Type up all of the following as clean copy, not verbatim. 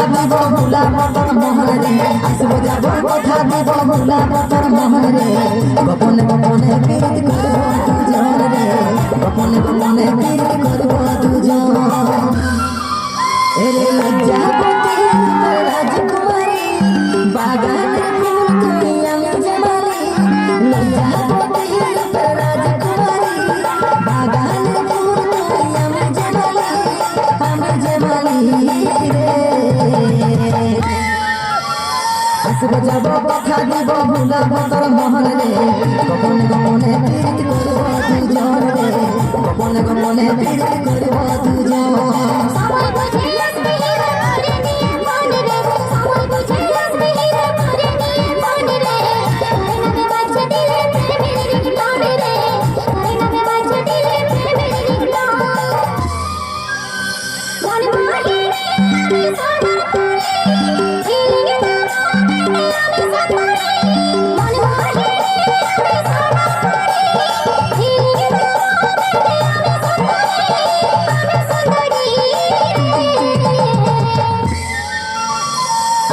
দিব ভুলা বতর মহরে আসব যাব কথা দিব ভুলা বতর মহরে গোপনে গোপনে প্রীত করব দুজন রে গোপনে গোপনে প্রীত করব দুজন এরে লজ্জাপতি রাজকুমারী বাগানের ফুল তুই আমি জামালি লজ্জাপতি রাজকুমারী বাগানের ফুল তুই আমি জামালি রে আসব যাব কথা দিব ভুলা বতর মহরে গোপনে গোপনে প্রীত করব দুজন রে গোপনে গোপনে প্রীত করব দুজন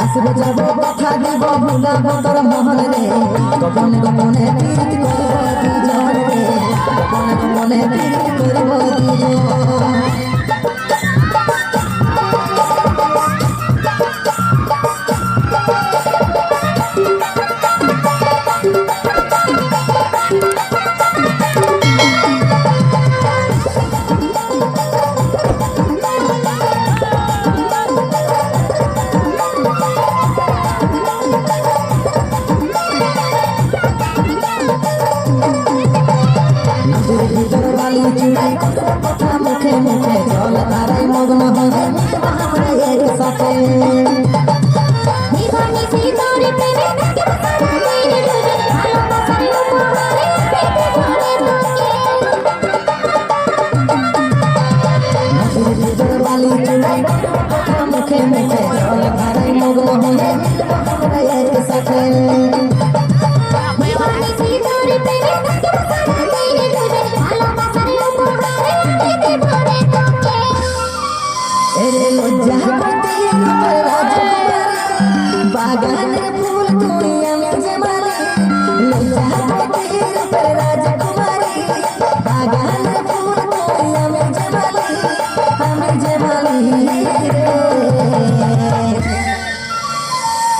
আসব যাব কথা দিব ভুলা বতর মহরে গোপনে গোপনে প্রীত করব দুজন রে গোপনে গোপনে প্রীত করব দুজন চুড়াই কথা মুখে মুখে জল ধারাই মগ্ন হবে আমরা এর সাথে বালি চুড়াই কথা মুখে মুখে জল ধারাই মগ্ন হবে আমরা এর সাথে লজ্জাপতি রাজকুমারী বাগানের ফুল তুই আমি জামালি লজ্জাপতি রাজকুমারী বাগানের ফুল তুই আমি জামালি রে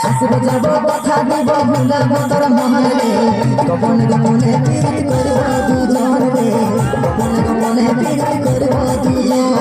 আসব যাব কথা দিব ভুলা বতর মহরে গোপনে গোপনে প্রীত করব দুজন রে গোপনে গোপনে প্রীত করব দুজন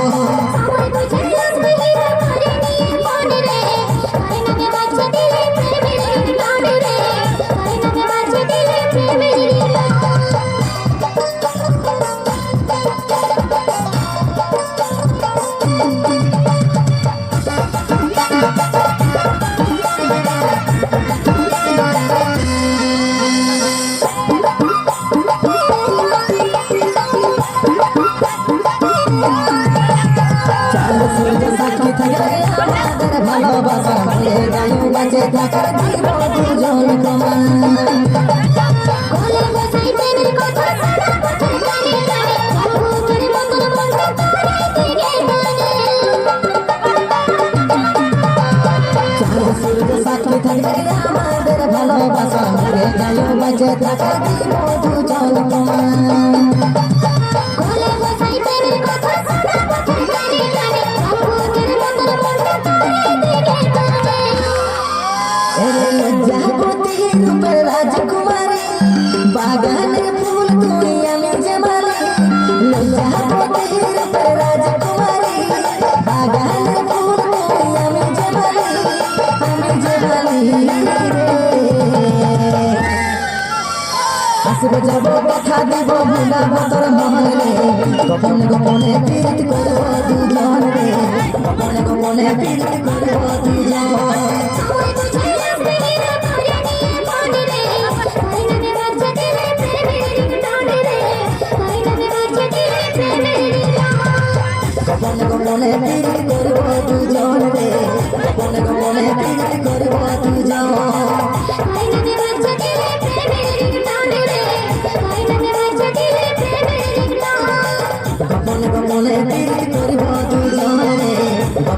সাক্ষী থাকে আমাদের ভালোবাসা ভুলে যাই বাঁচে থাকার দিব দুজন প্রমাণ সাক্ষী থাকে আমাদের ভালোবাসা ভুলে যাই বাঁচে থাকার দিব দুজন প্রমাণ লজ্জাপতি রাজকুমারী বাগানের ফুল তুই আমি জামালি লজ্জাপতি রাজকুমারী বাগানের ফুল তুই আমি জামালি রে আসব যাব কথা দিব ভুলা বতর মহরে গোপনে গোপনে প্রীত করব দুজন রে গোপনে গোপনে প্রীত করব দুজন গোপনে গোপনে প্রীত করব দুজন রে গোপনে গোপনে প্রীত করব দুজন গোপনে গোপনে প্রীত করব দুজন রে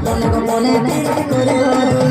গোপনে গোপনে প্রীত করব